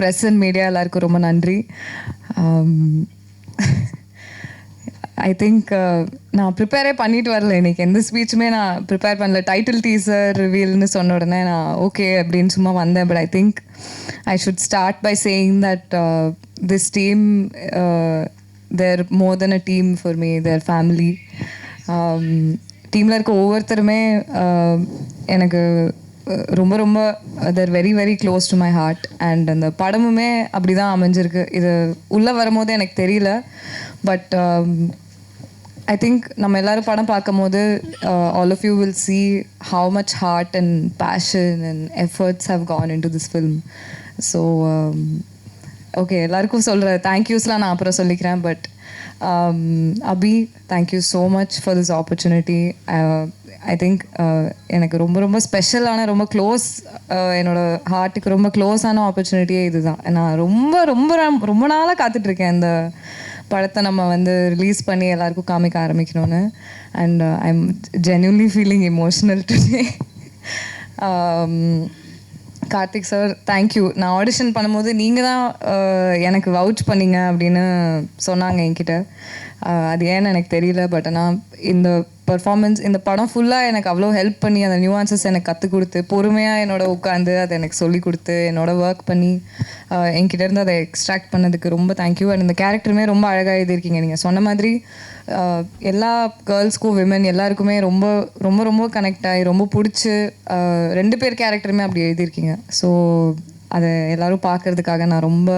Press and media எல்லாருக்கும் ரொம்ப நன்றி. ஐ திங்க் நான் ப்ரிப்பேரே பண்ணிட்டு வரல. இன்னைக்கு எந்த ஸ்பீச்சுமே நான் ப்ரிப்பேர் பண்ணல. டைட்டில் டீசர் ரிவீல்னு சொன்ன உடனே நான் ஓகே அப்படின்னு சும்மா வந்தேன். But I think I should start by saying that this team they're more than a team for me, they're family. டீமில் இருக்க ஒவ்வொருத்தருமே எனக்கு ரொம்ப ரொம்ப they're very very close to my heart. And அந்த படமுமே அப்படி தான் அமைஞ்சிருக்கு. இது உள்ளே வரும்போது எனக்கு தெரியல. பட் ஐ திங்க் நம்ம எல்லோரும் படம் பார்க்கும் போது all of you will see how much hard and passion and efforts have gone into this film. So okay, எல்லாருக்கும் சொல்கிற தேங்க்யூஸ்லாம் நான் அப்புறம் சொல்லிக்கிறேன். But Abhi, thank you so much for this opportunity. I think எனக்கு ரொம்ப ரொம்ப ஸ்பெஷலான, ரொம்ப க்ளோஸ், என்னோடய ஹார்ட்டுக்கு ரொம்ப க்ளோஸான ஆப்பர்ச்சுனிட்டியே இது தான். நான் ரொம்ப ரொம்ப ரொம்ப நாளாக காத்துட்ருக்கேன் இந்த படத்தை நம்ம வந்து ரிலீஸ் பண்ணி எல்லாருக்கும் காமிக்க ஆரம்பிக்கணும்னு. And I am genuinely feeling emotional today. Karthik sir, thank you. நான் ஆடிஷன் பண்ணும்போது நீங்கள் தான் எனக்கு வவுச் பண்ணீங்க அப்படின்னு சொன்னாங்க என்கிட்ட. அது ஏன்னு எனக்கு தெரியல. பட் ஆனால் இந்த பர்ஃபார்மன்ஸ், இந்த படம் ஃபுல்லாக எனக்கு அவ்வளோ ஹெல்ப் பண்ணி அந்த நியூஆன்சஸ் எனக்கு கற்றுக் கொடுத்து, பொறுமையாக என்னோட உட்காந்து அதை எனக்கு சொல்லி கொடுத்து, என்னோட ஒர்க் பண்ணி என்கிட்டேருந்து அதை எக்ஸ்ட்ராக்ட் பண்ணதுக்கு ரொம்ப தேங்க்யூ. அண்ட் இந்த கேரக்டருமே ரொம்ப அழகாக எழுதியிருக்கீங்க. நீங்கள் சொன்ன மாதிரி எல்லா கேர்ள்ஸ்க்கும், விமன் எல்லாருக்குமே ரொம்ப ரொம்ப ரொம்ப கனெக்ட் ஆகி ரொம்ப பிடிச்சி 2 பேர் கேரக்டருமே அப்படி எழுதியிருக்கீங்க. ஸோ அதை எல்லோரும் பார்க்குறதுக்காக நான் ரொம்ப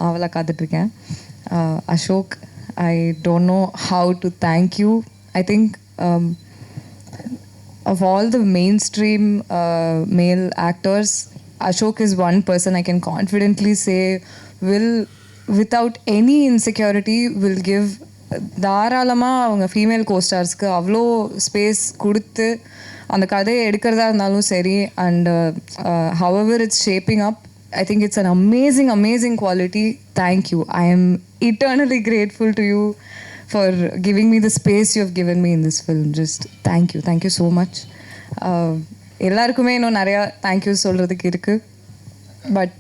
ஆவலாக காத்துட்ருக்கேன். Ashok, I don't know how to thank you. I think of all the mainstream male actors, Ashok is one person I can confidently say will, without any insecurity, will give தாராளமாக அவங்க female கோஸ்டார்ஸ்க்கு அவ்வளோ space கொடுத்து அந்த கதையை எடுக்கிறதா இருந்தாலும் சரி. And however it's shaping up, I think it's an amazing quality. Thank you. I am eternally grateful to you for giving me the space you have given me in this film. Just thank you so much. எல்லாருக்குமே இன்னும் நிறையா thank you சொல்கிறதுக்கு இருக்குது. But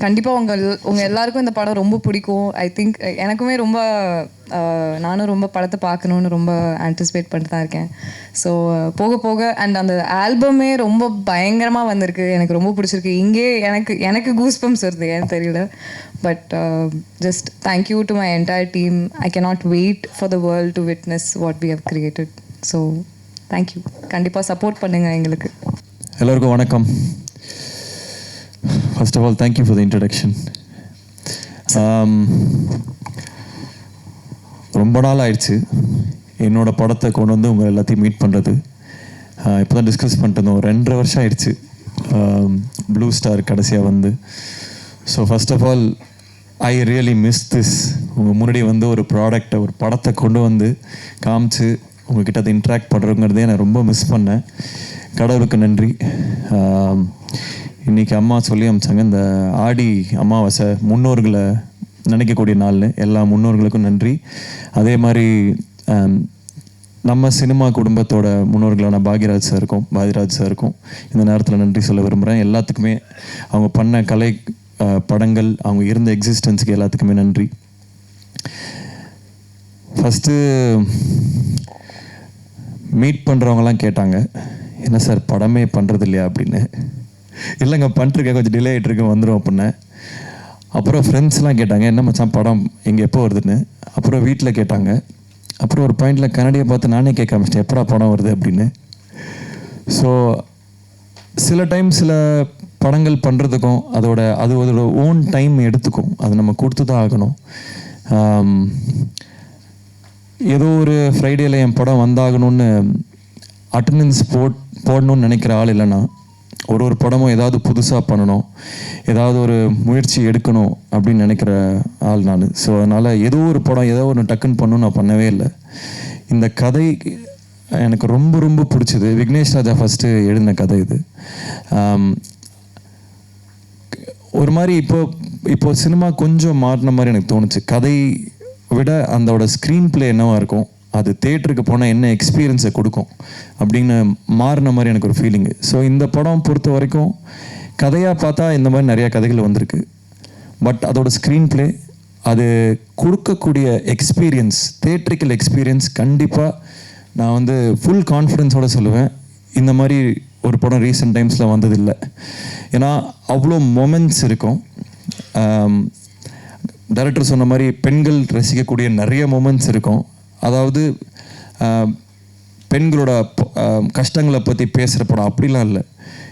கண்டிப்பாக உங்கள் எல்லாருக்கும் இந்த படம் ரொம்ப பிடிக்கும். ஐ திங்க் எனக்குமே ரொம்ப, நானும் ரொம்ப படத்தை பார்க்கணுன்னு ரொம்ப ஆன்டிசிபேட் பண்ணிட்டு தான் இருக்கேன். ஸோ போக போக அண்ட் அந்த ஆல்பமே ரொம்ப பயங்கரமாக வந்திருக்கு. எனக்கு ரொம்ப பிடிச்சிருக்கு. இங்கே எனக்கு கூஸ் பம்ப்ஸ் வருது, ஏன்னு தெரியல. But just thank you to my entire team. I cannot wait for the world to witness what we have created. So thank you. கண்டிப்பாக சப்போர்ட் பண்ணுங்கள் எங்களுக்கு. எல்லோருக்கும் வணக்கம். First of all, thank you for the introduction. ரொம்ப நாள் ஆயிடுச்சு என்னோடய படத்தை கொண்டு வந்து உங்கள் எல்லாத்தையும் மீட் பண்ணுறது. இப்போ தான் டிஸ்கஸ் பண்ணிட்டு இருந்தோம். 2.5 வருஷம் ஆயிடுச்சு ப்ளூ ஸ்டார் கடைசியாக வந்து. So first of all I really miss this. உங்கள் முன்னாடி வந்து ஒரு ப்ராடக்டை, ஒரு படத்தை கொண்டு வந்து காமிச்சு உங்கள்கிட்ட அதை இன்ட்ராக்ட் பண்ணுறோங்கிறதே நான் ரொம்ப மிஸ் பண்ணேன். கடவுளுக்கு நன்றி. இன்றைக்கி அம்மா சொல்லி அமிச்சாங்க, இந்த ஆடி அமாவாசை முன்னோர்களை நினைக்கக்கூடிய நாள்னு. எல்லா முன்னோர்களுக்கும் நன்றி. அதே மாதிரி நம்ம சினிமா குடும்பத்தோட முன்னோர்களான பாக்யராஜ் சாருக்கும் இந்த நேரத்தில் நன்றி சொல்ல விரும்புகிறேன். எல்லாத்துக்குமே அவங்க பண்ண கலை படங்கள், அவங்க இருந்த எக்ஸிஸ்டன்ஸுக்கு எல்லாத்துக்குமே நன்றி. ஃபஸ்ட்டு மீட் பண்ணுறவங்கலாம் கேட்டாங்க, என்ன சார் படமே பண்ணுறது இல்லையா அப்படின்னு. இல்லைங்க, பண்ணிருக்கேன், கொஞ்சம் டிலே ஆகிட்டுருக்கு, வந்துடும் அப்படின்னு. அப்புறம் ஃப்ரெண்ட்ஸ்லாம் கேட்டாங்க, என்ன மச்சான் படம் எங்கே எப்போ வருதுன்னு. அப்புறம் வீட்டில் கேட்டாங்க. அப்புறம் ஒரு பாயிண்டில் கன்னடியை பார்த்து நானே கேட்க ஆரம்பிச்சிட்டேன், எப்படா படம் வருது அப்படின்னு. ஸோ சில டைம் சில படங்கள் பண்ணுறதுக்கும் அதோட ஓன் டைம் எடுத்துக்கும். அது நம்ம கொடுத்து தான் ஆகணும். ஏதோ ஒரு ஃப்ரைடேயில் என் படம் வந்தாகணும்னு அட்டண்டன்ஸ் போடணும்னு நினைக்கிற ஆள் இல்லைன்னா, ஒரு படமும் ஏதாவது புதுசாக பண்ணணும், ஏதாவது ஒரு முயற்சி எடுக்கணும் அப்படின்னு நினைக்கிற ஆள் நான். ஸோ அதனால் ஏதோ ஒரு படம் ஏதோ ஒன்று டக்குன்னு பண்ணணும்னு நான் பண்ணவே இல்லை. இந்த கதை எனக்கு ரொம்ப ரொம்ப பிடிச்சது. விக்னேஷ் ராஜா ஃபஸ்ட்டு எழுதின கதை இது. ஒரு மாதிரி இப்போ சினிமா கொஞ்சம் மாறின மாதிரி எனக்கு தோணுச்சு. கதை விட அதோட ஸ்க்ரீன் பிளே என்னவாக இருக்கும், அது தேட்டருக்கு போனால் என்ன எக்ஸ்பீரியன்ஸை கொடுக்கும் அப்படின்னு மாறின மாதிரி எனக்கு ஒரு ஃபீலிங்கு. ஸோ இந்த படம் பொறுத்த வரைக்கும் கதையாக பார்த்தா இந்த மாதிரி நிறையா கதைகள் வந்திருக்கு. பட் அதோட ஸ்க்ரீன் ப்ளே, அது கொடுக்கக்கூடிய எக்ஸ்பீரியன்ஸ், தேட்ரிக்கல் எக்ஸ்பீரியன்ஸ் கண்டிப்பாக நான் வந்து ஃபுல் கான்ஃபிடென்ஸோடு சொல்லுவேன், இந்த மாதிரி ஒரு படம் ரீசெண்ட் டைம்ஸில் வந்ததில்லை. ஏன்னா அவ்வளோ மொமெண்ட்ஸ் இருக்கும். டைரக்டர் சொன்ன மாதிரி பெண்கள் ரசிக்கக்கூடிய நிறைய மொமெண்ட்ஸ் இருக்கும். அதாவது பெண்களோட கஷ்டங்களை பற்றி பேசுகிற படம் அப்படிலாம் இல்லை.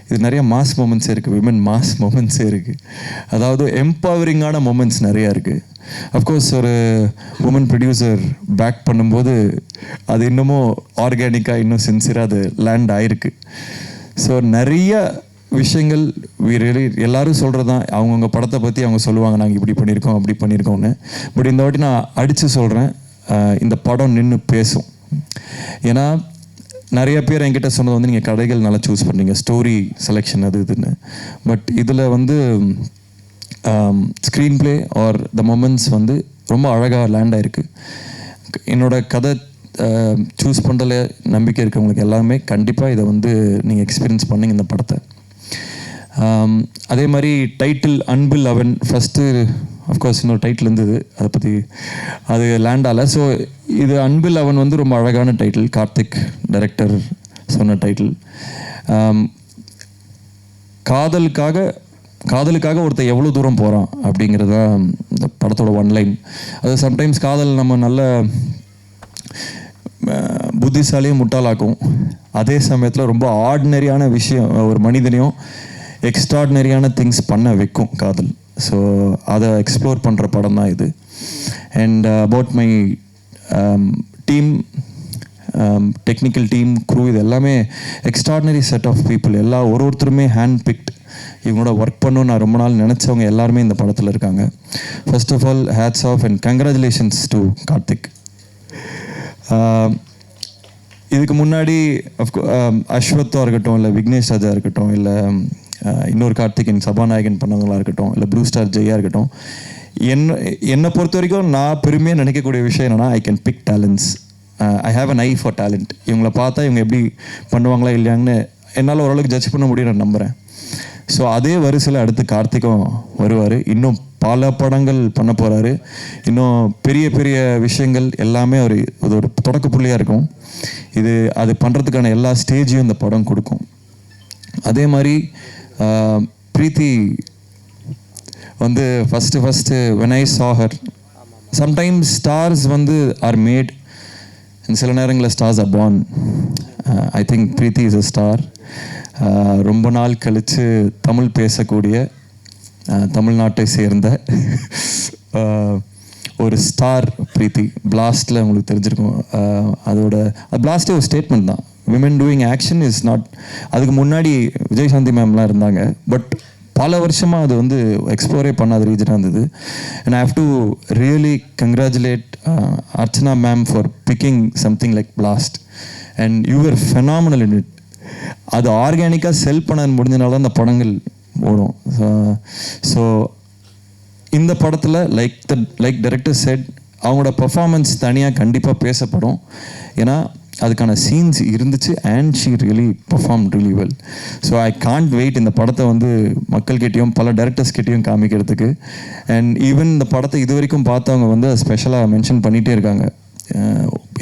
இது நிறைய மாஸ் மொமெண்ட்ஸே இருக்குது, விமன் மாஸ் மொமெண்ட்ஸே இருக்குது. அதாவது எம்பவரிங்கான மொமெண்ட்ஸ் நிறையா இருக்குது. அஃப்கோர்ஸ் ஒரு உமன் ப்ரொடியூசர் பேக் பண்ணும்போது அது இன்னமும் ஆர்கானிக்காக இன்னும் சின்சியராக அது லேண்ட் ஆகிருக்கு. ஸோ நிறைய விஷயங்கள் எல்லாரும் சொல்கிறது தான், அவங்கவுங்க படத்தை பற்றி அவங்க சொல்லுவாங்க, நாங்கள் இப்படி பண்ணியிருக்கோம் அப்படி பண்ணியிருக்கோன்னு. பட் இந்த வாட்டி நான் அடித்து சொல்கிறேன், இந்த படம் நின்று பேசும். ஏன்னா நிறைய பேர் என்கிட்ட சொன்னது வந்து நீங்கள் கதைகள் நல்லா சூஸ் பண்ணுறீங்க, ஸ்டோரி செலெக்ஷன் அது இதுன்னு. பட் இதில் வந்து screen play R the moments வந்து ரொம்ப அழகாக லேண்ட் ஆகிருக்கு. என்னோடய கதை சூஸ் பண்ணுறதுல நம்பிக்கை இருக்கவங்களுக்கு எல்லாருமே கண்டிப்பாக இதை வந்து நீங்கள் எக்ஸ்பீரியன்ஸ் பண்ணிங்க இந்த படத்தை. அதே மாதிரி டைட்டில் அன்பில் அவன் ஃபஸ்ட்டு அஃப்கோர்ஸ் இன்னொரு டைட்டில் இருந்தது, அதை பற்றி அது லேண்ட் ஆகலை. ஸோ இது அன்பில் அவன் வந்து ரொம்ப அழகான டைட்டில், கார்த்திக் டைரக்டர் சொன்ன டைட்டில். காதலுக்காக ஒருத்தர் எவ்வளோ தூரம் போகிறான் அப்படிங்கிறது தான் இந்த படத்தோட ஒன்லைன். அது சம்டைம்ஸ் காதல் நம்ம நல்ல புத்திசாலியும் முட்டாளாக்கும், அதே சமயத்தில் ரொம்ப ஆர்டினரியான விஷயம் ஒரு மனிதனையும் எக்ஸ்ட்ராடினரியான திங்ஸ் பண்ண வைக்கும் காதல். ஸோ அதை எக்ஸ்ப்ளோர் பண்ணுற படம் தான் இது. And about my team, technical team, crew, இது எல்லாமே எக்ஸ்ட்ராடினரி செட் ஆஃப் பீப்புள். ஒருத்தருமே ஹேண்ட் பிக்ட். இவங்களோட ஒர்க் பண்ணணும்னு நான் ரொம்ப நாள் நினச்சவங்க எல்லாருமே இந்த படத்தில் இருக்காங்க. First of all hats off and congratulations to Karthik. இதுக்கு முன்னாடி அஸ்வத்தாக இருக்கட்டும், இல்லை விக்னேஷ் ராஜா இருக்கட்டும், இல்லை இன்னொரு கார்த்திகேயன் சபாநாயகன் பண்ணவங்களாக இருக்கட்டும், இல்லை ப்ளூ ஸ்டார் ஜெயா இருக்கட்டும், என்னை பொறுத்த வரைக்கும் நான் பெருமையாக நினைக்கக்கூடிய விஷயம் என்னென்னா, I can big talents. I have an I for talent. இவங்களை பார்த்தா இவங்க எப்படி பண்ணுவாங்களா இல்லையான்னு என்னால் ஓரளவுக்கு ஜட்ஜ் பண்ண முடியும் நான் நம்புகிறேன். ஸோ அதே வரிசையில் அடுத்து கார்த்திக்கும் வருவார். இன்னும் பல படங்கள் பண்ண போகிறாரு. இன்னும் பெரிய பெரிய விஷயங்கள் எல்லாமே ஒரு தொடக்க புள்ளியாக இருக்கும். அது பண்ணுறதுக்கான எல்லா ஸ்டேஜையும் இந்த படம் கொடுக்கும். அதே மாதிரி பிரீத்தி வந்து first when I saw her, sometimes stars வந்து are made, சில நேரங்களில் stars are born. I think Preethi is a star. ரொம்ப நாள் கழித்து தமிழ் பேசக்கூடிய தமிழ்நாட்டை சேர்ந்த ஒரு ஸ்டார் பிரீத்தி. பிளாஸ்டில் உங்களுக்கு தெரிஞ்சிருக்கும். பிளாஸ்டே ஒரு ஸ்டேட்மெண்ட் தான், women doing action is not. அதுக்கு முன்னாடி விஜயசாந்தி மேம்லாம் இருந்தாங்க, பட் பல வருஷமாக அது வந்து எக்ஸ்ப்ளோரே பண்ணாத ரீஜனாக இருந்தது. And I have to really congratulate Archana ma'am for picking something like blast. And you are phenomenal in it. அது ஆர்கானிக்காக செல் பண்ண முடிஞ்சனால தான் அந்த படங்கள் ஓடும். ஸோ இந்த படத்தில் லைக் டைரக்டர் செட், அவங்களோட பர்ஃபார்மன்ஸ் தனியாக கண்டிப்பாக பேசப்படும். ஏன்னா அதுக்கான சீன்ஸ் இருந்துச்சு. And she really perform really well. So I can't wait இந்த படத்தை வந்து மக்கள்கிட்டையும் பல டைரக்டர்ஸ்கிட்டையும் காமிக்கிறதுக்கு. அண்ட் ஈவன் இந்த படத்தை இது வரைக்கும் பார்த்தவங்க வந்து ஸ்பெஷலாக மென்ஷன் பண்ணிகிட்டே இருக்காங்க.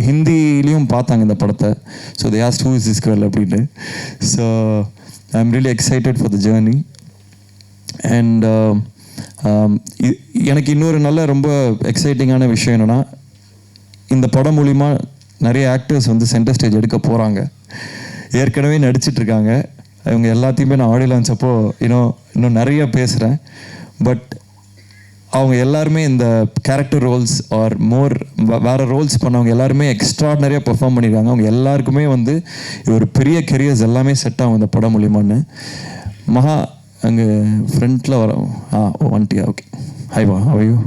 ஹிந்திலையும் பார்த்தாங்க இந்த படத்தை. So they asked who is this girl அப்படின்னு. So I am really excited for the journey. And எனக்கு இன்னொரு நல்ல ரொம்ப எக்ஸைட்டிங்கான விஷயம் என்னென்னா, இந்த படம் மூலிமா நிறைய ஆக்டர்ஸ் வந்து சென்டர் ஸ்டேஜ் எடுக்க போகிறாங்க. ஏற்கனவே நடிச்சிட்ருக்காங்க. இவங்க எல்லாத்தையுமே நான் ஆடியோ லான்ச் அப்போ இன்னும் நிறைய பேசுகிறேன். பட் அவங்க எல்லாருமே இந்த கேரக்டர் ரோல்ஸ் ஆர் வேறு ரோல்ஸ் பண்ணவங்க எல்லாருமே எக்ஸ்ட்ராடினரியாக பெர்ஃபார்ம் பண்ணியிருக்காங்க. அவங்க எல்லாருக்குமே வந்து ஒரு பெரிய கெரியர்ஸ் எல்லாமே செட் ஆகும் இந்த படம் மூலிமான்னு. மகா அங்கே ஃப்ரண்ட்டில் வரோம். வந்துட்டியா? ஓகே. ஹைவா, ஹவையோ.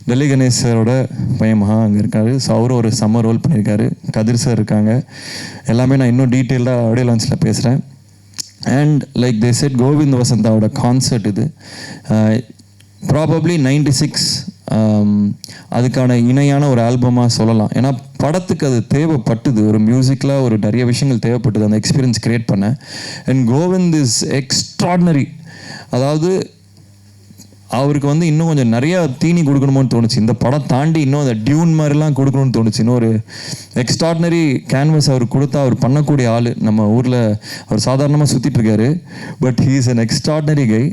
டெல்லி கணேஷ் சாரோட பையன் மகா அங்கே இருக்காரு. ஸோ அவரும் ஒரு செம்ம ரோல் பண்ணியிருக்காரு. கதிர் சார் இருக்காங்க. எல்லாமே நான் இன்னும் டீட்டெயில்டாக ஆடியோ லான்ச்சில் பேசுகிறேன். And like they said, Govind வசந்தாவோட கான்சர்ட் இது. ப்ராபப்ளி 96 அதுக்கான இணையான ஒரு ஆல்பமாக சொல்லலாம். ஏன்னா படத்துக்கு அது தேவைப்பட்டது, ஒரு மியூசிக்கில் ஒரு நிறைய விஷயங்கள் தேவைப்பட்டது, அந்த எக்ஸ்பீரியன்ஸ் க்ரியேட் பண்ணேன். And Kovind is extraordinary. அதாவது அவருக்கு வந்து இன்னும் கொஞ்சம் நிறையா தீனி கொடுக்கணுமோன்னு தோணுச்சு. இந்த படம் தாண்டி இன்னும் அந்த டியூன் மாதிரிலாம் கொடுக்கணும்னு தோணுச்சு. இன்னும் ஒரு எக்ஸ்ட்ராடினரி கேன்வஸ் அவர் கொடுத்தா அவர் பண்ணக்கூடிய ஆள். நம்ம ஊரில் அவர் சாதாரணமாக சுற்றிட்டு இருக்காரு, but he is an extraordinary guy.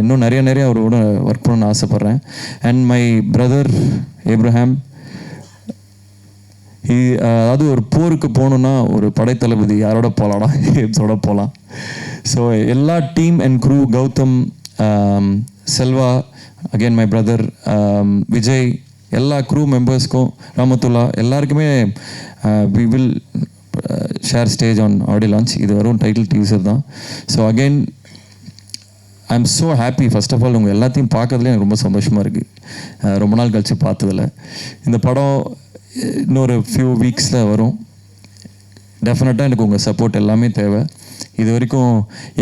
இன்னும் நிறைய அவரோட ஒர்க் பண்ணணும்னு ஆசைப்பட்றேன். அண்ட் மை பிரதர் ஏப்ரஹாம், அதாவது ஒரு போருக்கு போகணுன்னா ஒரு படைத்தளபதி யாரோட போகலாம்னா ஹேப்ஸோட போகலாம். ஸோ எல்லா team and crew, Gautham, Selva, again my brother Vijay, எல்லா க்ரூ மெம்பர்ஸ்க்கும், ராமத்துல்லா, எல்லாருக்குமே we will share stage on audio launch. இது வரும் டைட்டில் டீசர் தான். So again I am so happy. First of all உங்கள் எல்லாத்தையும் பார்க்கறதுல எனக்கு ரொம்ப சந்தோஷமாக இருக்குது, ரொம்ப நாள் கழித்து பார்த்ததில். இந்த படம் இன்னொரு ஃபியூ வீக்ஸில் வரும். டெஃபினட்டாக எனக்கு உங்கள் சப்போர்ட் எல்லாமே தேவை. இது வரைக்கும்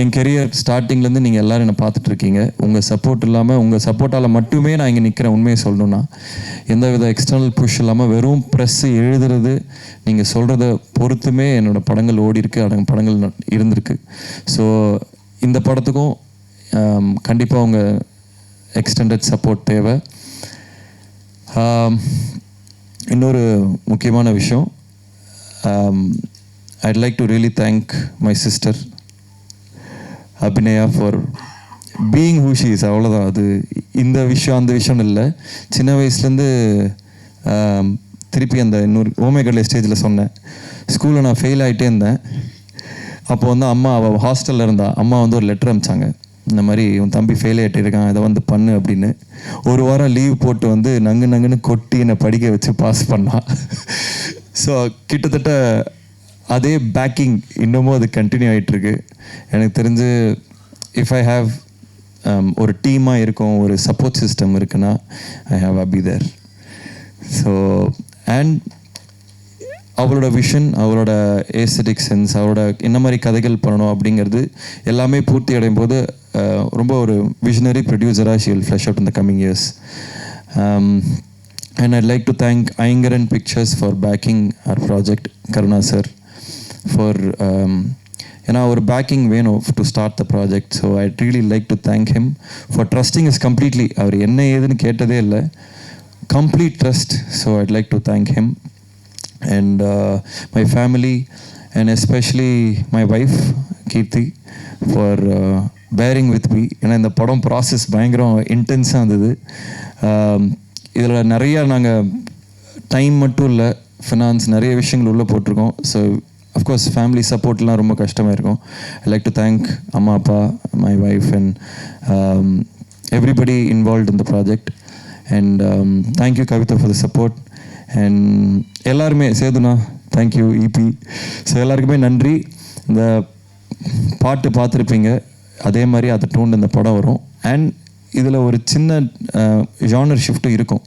என் கெரியர் ஸ்டார்டிங்லேருந்து நீங்கள் எல்லோரும் என்னை பார்த்துட்ருக்கீங்க. உங்கள் சப்போர்ட் இல்லாமல், உங்கள் சப்போர்ட்டால் மட்டுமே நான் இங்கே நிற்கிறேன். உண்மையை சொல்லணுன்னா எந்த வித எக்ஸ்டர்னல் புஷ் இல்லாமல் வெறும் ப்ரெஸ்ஸு எழுதுறது, நீங்கள் சொல்கிறத பொறுத்துமே என்னோடய படங்கள் ஓடி இருக்கு, படங்கள் இருந்திருக்கு. ஸோ இந்த படத்துக்கும் கண்டிப்பாக உங்கள் எக்ஸ்டெண்டட் சப்போர்ட் தேவை. இன்னொரு முக்கியமான விஷயம், I'd like to really thank my sister Abhinaya for being who she is. அவ்வளோதான். அது இந்த விஷயம் அந்த விஷயம்னு இல்லை. சின்ன வயசுலேருந்து திருப்பி அந்த இன்னொரு ஓமேகடலை ஸ்டேஜில் சொன்னேன். ஸ்கூலில் நான் ஃபெயில் ஆகிட்டே இருந்தேன். அப்போ வந்து அம்மா, அவள் ஹாஸ்டலில் இருந்தா, அம்மா வந்து ஒரு லெட்டர் அனுப்பிச்சாங்க, இந்த மாதிரி உன் தம்பி ஃபெயில் ஆகிட்டு இருக்கான், இதை வந்து பண்ணு அப்படின்னு. ஒரு வாரம் லீவ் போட்டு வந்து நங்குன்னு கொட்டி என்னை படிக்க வச்சு பாஸ் பண்ணான். ஸோ கிட்டத்தட்ட அதே பேக்கிங் இன்னமும் அது கண்டினியூ ஆகிட்டுருக்கு. எனக்கு தெரிஞ்சு இஃப் ஐ ஹாவ் ஒரு டீமாக இருக்கும், ஒரு சப்போர்ட் சிஸ்டம் இருக்குன்னா, I have Abhi there. So and அவளோட விஷன், அவளோட ஏஸ்தட்டிக் சென்ஸ், அவளோட என்ன மாதிரி கதைகள் பண்ணணும் அப்படிங்கிறது எல்லாமே பூர்த்தி அடையும் போது ரொம்ப ஒரு விஷனரி ப்ரொடியூசராக she will flush out in the coming years. And I'd like to thank Ayangaran Pictures for backing our project, Karuna sir, for our backing வேணும் to start the project. So I'd really like to thank him for trusting us completely. அவர் என்ன ஏதுன்னு கேட்டதே இல்லை, complete trust. So I'd like to thank him and my family and especially my wife Kirti for bearing with me. ஏன்னா இந்த படம் process பயங்கரம் இன்டென்ஸாக இருந்தது. இதில் நிறையா நாங்கள் டைம் மட்டும் இல்லை, ஃபினான்ஸ் நிறைய விஷயங்கள் உள்ளே போட்டிருக்கோம். ஸோ அஃப்கோர்ஸ் ஃபேமிலி சப்போர்ட்லாம் ரொம்ப கஷ்டமாக இருக்கும். ஐ லைக் டு தேங்க் அம்மா, அப்பா, my wife and everybody involved in the project. And thank you Kavitha for the support. And எல்லாருமே, சேதுனா தேங்க்யூ, இபி. ஸோ எல்லாருக்குமே நன்றி. இந்த பாட்டு பார்த்துருப்பீங்க, அதே மாதிரி அதை டூன் இந்த படம் வரும். அண்ட் இதில் ஒரு சின்ன ஜானர் ஷிஃப்ட்டும் இருக்கும்.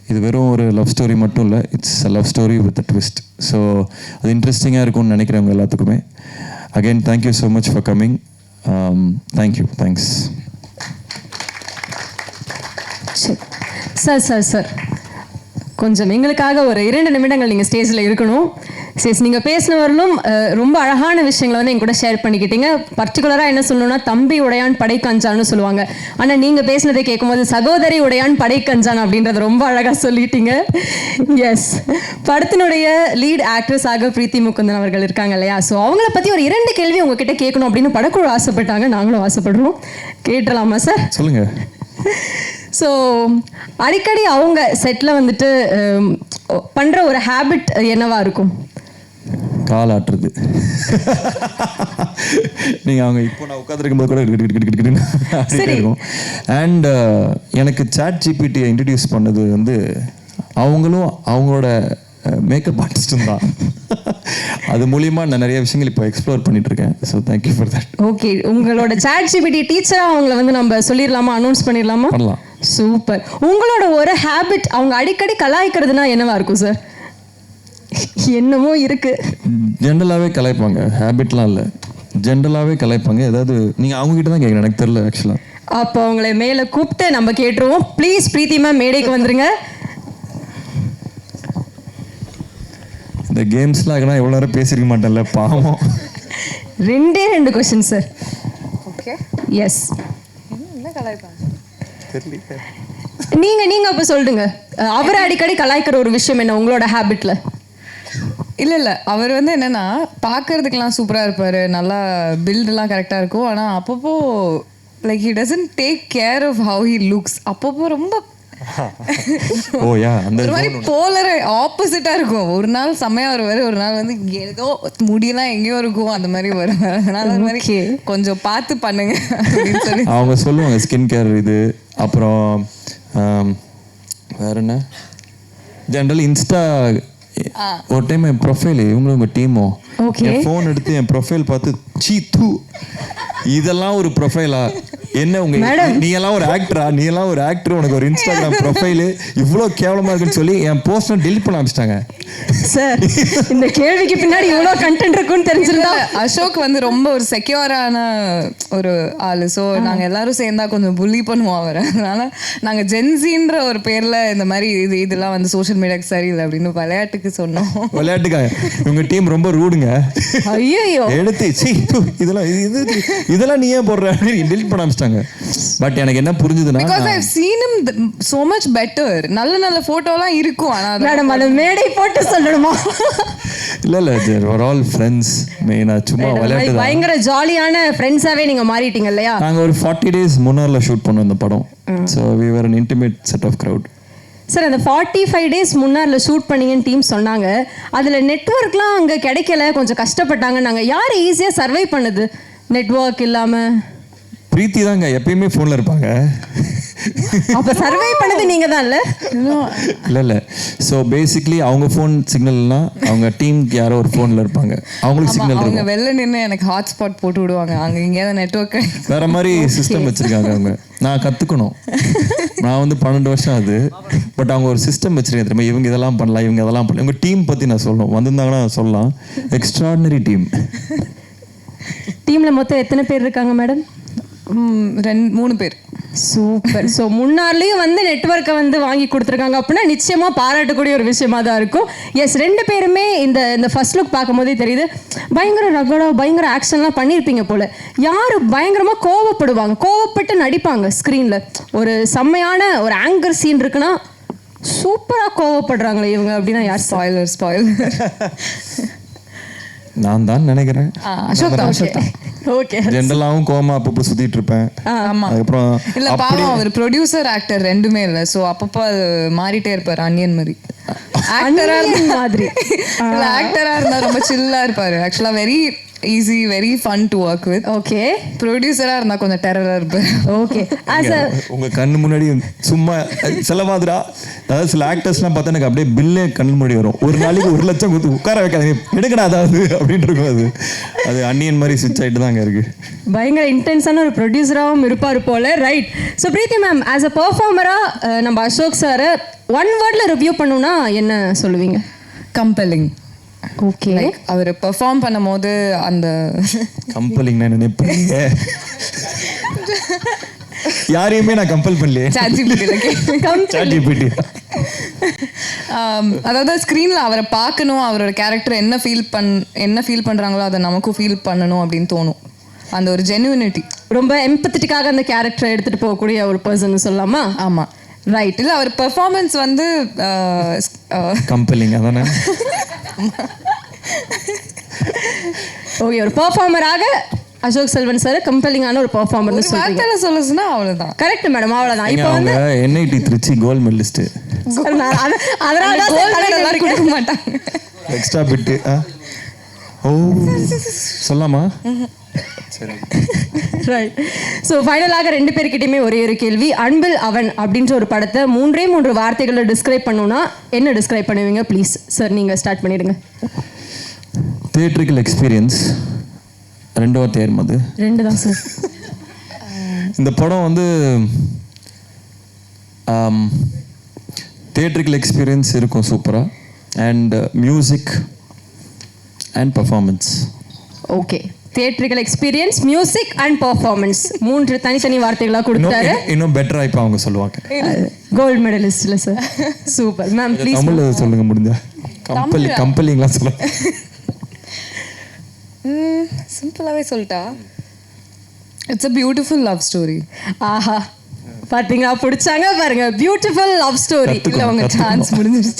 இது வெறும் ஒரு லவ் ஸ்டோரி மட்டும் இல்லை, it's a love story with a twist. So அது இன்ட்ரெஸ்டிங்காக இருக்கும்னு நினைக்கிறவங்க எல்லாத்துக்குமே. Again thank you so much for coming. Thank you, thanks. Sir கொஞ்சம் எங்களுக்காக ஒரு 2 நிமிடங்கள் நீங்கள் ஸ்டேஜில் இருக்கணும். நீங்கள் பேசினவர்களும் ரொம்ப அழகான விஷயங்களை வந்து என் கூட ஷேர் பண்ணிக்கிட்டீங்க. பர்டிகுலராக என்ன சொல்லணும்னா, தம்பி உடையான் படைக்கஞ்சான்னு சொல்லுவாங்க. ஆனால் நீங்கள் பேசினதை கேட்கும்போது சகோதரி உடையான் படைக்கஞ்சான் அப்படின்றத ரொம்ப அழகாக சொல்லிட்டீங்க. எஸ், படத்தினுடைய லீட் ஆக்ட்ரஸாக பிரீத்தி முகுந்தன் அவர்கள் இருக்காங்க இல்லையா? ஸோ அவங்கள பற்றி ஒரு 2 கேள்வி உங்ககிட்ட கேட்கணும் அப்படின்னு படக்குழு ஆசைப்பட்டாங்க, நாங்களும் ஆசைப்படுறோம். கேட்டலாமா சார்? சொல்லுங்கள். ஸோ அடிக்கடி அவங்க செட்டில் வந்துட்டு பண்ணுற ஒரு ஹேபிட் என்னவா இருக்கும்? கால் ஆட்டுறது. நீங்கள் அவங்க இப்போ நான் உட்காந்துருக்கும் போது கூட இருக்கும். அண்ட் எனக்கு சாட் ஜிபிடியை இன்ட்ரடியூஸ் பண்ணது வந்து அவங்களும் அவங்களோட மேக்கப் ஆர்டிஸ்டும் தான். அது மூலியமாக நான் நிறைய விஷயங்கள் இப்போ எக்ஸ்ப்ளோர் பண்ணிட்டு இருக்கேன். So thank you for that. Okay, உங்களோட சாட் ஜிபிடி டீச்சராக அவங்கள வந்து நம்ம சொல்லிடலாமா, அனௌன்ஸ் பண்ணிடலாமா? பண்ணலாம். சூப்பர். உங்களோட ஒரு ஹேபிட் அவங்க அடிக்கடி கலாய்க்கிறதுனா என்னவா இருக்கும் சார்? என்னமோ இருக்கு. ஜென்ரலாகவே கலாய்ப்பாங்க, ஹேபிட்லாம் இல்லை. ஜென்ரலாகவே கலாய்ப்பாங்க. ஏதாவது நீங்கள் அவங்ககிட்ட தான் கேட்குறேன், எனக்கு தெரியல ஆக்சுவலாக. அப்போ உங்களை மேலே கூப்பிட்டு நம்ம கேட்டுருவோம். ப்ளீஸ் பிரீத்தி மேம் மேடைக்கு வந்துருங்க. இந்த கேம்ஸ்லாம் ஆகினா எவ்வளோ நேரம் பேசியிருக்க மாட்டேன்ல, பாவம். 2 கொஸ்டின் சார். Okay, S. என்ன கலாய்ப்பாங்க தெரியல. நீங்க அப்போ சொல்லுங்க, அவர் அடிக்கடி கலாய்க்கிற ஒரு விஷயம் என்ன உங்களோட ஹேபிட்ல? இல்லை அவர் வந்து என்னன்னா பார்க்கறதுக்கெல்லாம் சூப்பராக இருப்பார், நல்லா பில்டெல்லாம் கரெக்டாக இருக்கும். ஆனால் அப்பப்போ like he doesn't take care of how he looks. அப்பப்போ ரொம்ப ஓ யா, அந்த ஒரு மாதிரி போலர் ஆப்போசிட்டாக இருக்கும். ஒரு நாள் செம்மையாக வருவார், ஒரு நாள் வந்து ஏதோ முடியெல்லாம் எங்கேயோ இருக்கும், அந்த மாதிரி வருவார். அதனால அந்த மாதிரி கொஞ்சம் பார்த்து பண்ணுங்க அப்படின்னு சொல்லி அவங்க சொல்லுவாங்க. ஸ்கின் கேர் இது, அப்புறம் வேற என்ன, ஜென்ரல் இன்ஸ்டா. ஒரு டைம் என் ப்ரொஃபைல் இவங்களும் உங்கள் டீமோ என் ஃபோன் எடுத்து என் ப்ரொஃபைல் பார்த்து சீ தூ இதெல்லாம் ஒரு ப்ரொஃபைலா, என்ன உங்க நீ எல்லாம் ஒரு ஆக்டரா, நீ எல்லாம் ஒரு ஆக்டர், உனக்கு ஒரு இன்ஸ்டாகிராம் ப்ரொஃபைலு இவ்வளோ கேவலமா இருக்குன்னு சொல்லி என் போஸ்ட்டை டெலிட் பண்ண ஆரம்பிச்சிட்டாங்க. சார், இந்த கேள்விக்கு பின்னாடி இவ்வளோ கண்டென்ட் இருக்குன்னு தெரிஞ்சிருந்தா. அசோக் வந்து ரொம்ப ஒரு செக்யூரான ஒரு ஆளு. ஸோ நாங்கள் எல்லாரும் சேர்ந்தா கொஞ்சம் புள்ளி பண்ணுவோம் அவரை. அதனால நாங்கள் ஜென்சின்ற ஒரு பேர்ல இந்த மாதிரி இதெல்லாம் வந்து சோஷியல் மீடியாக்கு சரியில்லை அப்படின்னு விளையாட்டுக்கு சொன்னோம். விளையாட்டுக்காக உங்க டீம் ரொம்ப ரூடுங்க. ஐயோ, எடுத்து இதெல்லாம் நீ ஏன் போடுற டெலிட் பண்ண ஆரம்பிச்சிட்டாங்க. பட் எனக்கு என்ன புரிஞ்சுதுன்னா, because I've seen him so much better. நல்ல போட்டோலாம் இருக்கும். ஆனா மேடம் அது மேடை போட்டு சொல்லணுமா? இல்ல we're all friends. மெயினா சும்மா விளையாட்டு. பயங்கர ஜாலியான ஃப்ரெண்ட்ஸாவே நீங்க மாறிட்டீங்க இல்லையா? நாங்க ஒரு 40 days முன்னால ஷூட் பண்ணோம் இந்த படம். So we were an intimate set of crowd. Sir, அந்த 45 days முன்னால ஷூட் பண்ணீங்கன்னு டீம் சொன்னாங்க. அதுல நெட்வொர்க்லாம் அங்க கிடைக்கல, கொஞ்சம் கஷ்டப்பட்டாங்க. நாங்க யார் ஈஸியா சர்வை பண்ணுது நெட்வொர்க் இல்லாம? பிரீத்தி தாங்க எப்பயுமே ஃபோனில் இருப்பாங்க. அப்போ சர்வை பண்ணது நீங்கள் தான் இல்லை? இல்லை. ஸோ பேசிக்லி அவங்க ஃபோன் சிக்னல்னா அவங்க டீமுக்கு யாரோ ஒரு ஃபோனில் இருப்பாங்க, அவங்களுக்கு சிக்னல் இருக்கும். அவங்க வெளில நின்று எனக்கு ஹாட்ஸ்பாட் போட்டு விடுவாங்க. அங்கே எங்கேயாவது நெட்வொர்க் வேற மாதிரி சிஸ்டம் வச்சுருக்காங்க அவங்க. நான் கற்றுக்கணும். நான் வந்து 12 வருஷம் ஆகுது. பட் அவங்க ஒரு சிஸ்டம் வச்சுருக்கேன் தெரியுமா, இவங்க இதெல்லாம் பண்ணலாம், இவங்க இதெல்லாம் பண்ணலாம். உங்கள் டீம் பற்றி நான் சொல்லணும், வந்திருந்தாங்கன்னா சொல்லலாம். Extraordinary team. டீமில் மொத்தம் எத்தனை பேர் இருக்காங்க மேடம்? 2-3 பேர். சூப்பர். ஸோ முன்னாலேயும் வந்து நெட்வொர்க்கை வந்து வாங்கி கொடுத்துருக்காங்க அப்படின்னா நிச்சயமாக பாராட்டக்கூடிய ஒரு விஷயமா தான் இருக்கும். எஸ், 2 பேருமே இந்த ஃபர்ஸ்ட் லுக் பார்க்கும் போதே தெரியுது பயங்கர ரகடா பயங்கர ஆக்ஷன்லாம் பண்ணியிருப்பீங்க போல. யார் பயங்கரமாக கோவப்பட்டு நடிப்பாங்க ஸ்க்ரீனில். ஒரு செம்மையான ஒரு ஆங்கர் சீன் இருக்குன்னா சூப்பராக கோவப்படுறாங்களே இவங்க அப்படின்னா யார்? ஸ்பாயிலர் நான் தான் நினைக்கிறேன். அசோக் தான். ஓகே. ஜென்ரலாகவும் கோமா அப்பப்போ சுத்திட்டு இருப்பேன். ஆமா. அதுக்கப்புறம் இல்ல பாவம் அவர் ப்ரொடியூசர் ஆக்டர் ரெண்டுமே இல்ல. சோ அப்பப்போ அது மாறிட்டே இருப்பாரு. அன்னியன் மாதிரி ஆக்டரா மாதிரி. இல்ல ஆக்டரா இருந்தா ரொம்ப சில்லா இருப்பாரு. Actually very easy, very fun to work with. Okay. ப்ரொடியூசரா இருந்தா கொஞ்சம் டெரரா இருப்பாரு. ஓகே. உங்க கண்ணு முன்னாடி சும்மா செலவாதுரா. அதாவது சில ஆக்டர்ஸ்லாம் பார்த்தா எனக்கு அப்படியே பில்லே கண்ணு முன்னாடி வரும். ஒரு நாளைக்கு 1 லட்சம் கொடுத்து உட்கார வைக்காதீங்க, எடுக்கடா அதாவது அப்படின்னு இருக்கும். அது அன்னியன் மாதிரி ஸ்விட்ச் ஆகிட்டு தாங்க இருக்கு. பயங்கர இன்டென்ஸான ஒரு ப்ரொடியூசராகவும் இருப்பார் போல. Right. So Preethi ma'am, as a பர்ஃபார்மராக நம்ம அசோக் சாரை 1 வேர்டில் ரிவ்யூ பண்ணணும்னா என்ன சொல்லுவீங்க? கம்பெல்லிங். ஓகே. அவர் பெர்ஃபார்ம் பண்ணும் போது அந்த கம்பெல்லிங்னா நினைப்பீங்க. யாரையுமே நான் கம்பல் பண்ணலையே. அதாவது ஸ்க்ரீன்ல அவரை பார்க்கணும், அவரோட கேரக்டர் என்ன ஃபீல் பண்றாங்களோ அதை நமக்கும் ஃபீல் பண்ணணும் அப்படின்னு தோணும். அந்த ஒரு ஜெனுவினிட்டி, ரொம்ப எம்பத்தட்டிக்காக அந்த கேரக்டரை எடுத்துட்டு போகக்கூடிய ஒரு பர்சன் சொல்லலாமா? ஆமா, ரைட். இல்லை அவர் பெர்ஃபார்மன்ஸ் வந்து கம்பெல்லிங் அதானே. ஓகே, ஒரு பெர்ஃபார்மராக அசோக் செல்வன் சார் கம்பெல்லிங்கான ஒரு பெர்ஃபார்மர்னு சொல்றீங்க. சொல்லுச்சுன்னா அவ்வளவுதான். கரெக்ட் மேடம், அவ்வளவுதான். இப்போ வந்து NIT திருச்சி கோல்ட் மெடலிஸ்ட். அதனால கோல்ட் மெடல் கொடுக்க மாட்டாங்க. Extra bit. ஓ சொல்லாமா? சரி. ரைட். ஸோ ஃபைனலாக 2 பேர்கிட்டையுமே ஒரே ஒரு கேள்வி. அன்பில் அவன் அப்படின்ற ஒரு படத்தை 3 வார்த்தைகளை டிஸ்கிரைப் பண்ணணும்னா என்ன டிஸ்கிரைப் பண்ணுவீங்க? ப்ளீஸ் சார், நீங்கள் ஸ்டார்ட் பண்ணிடுங்க. Theatrical experience. 2 வார்த்தை ஏறுமாது? 2 தான் சார். இந்த படம் வந்து தியேட்ரிக்கல் எக்ஸ்பீரியன்ஸ் இருக்கும் சூப்பராக. And music and performance. Okay. Theatrical experience, music and performance 3 தனித்தனி வார்த்தைகளாக கொடுத்தாரு. இன்னும் பெட்டரா இப்போ அவங்க சொல்லுவாங்க. கோல்டு மெடலிஸ்ட்ல சார். Super ma'am. ப்ளீஸ் தமிழ்ல சொல்லுங்க முடிஞ்சா. கம்பெனிங்களாம் சொல்லுங்க. சிம்பிளாகவே சொல்லிட்டா, it's a beautiful love story. ஆஹா, பாத்தீங்களா, பிடிச்சாங்க பாருங்க. Beautiful love story. இல்லை உங்க சான்ஸ் முடிஞ்சிருச்சு.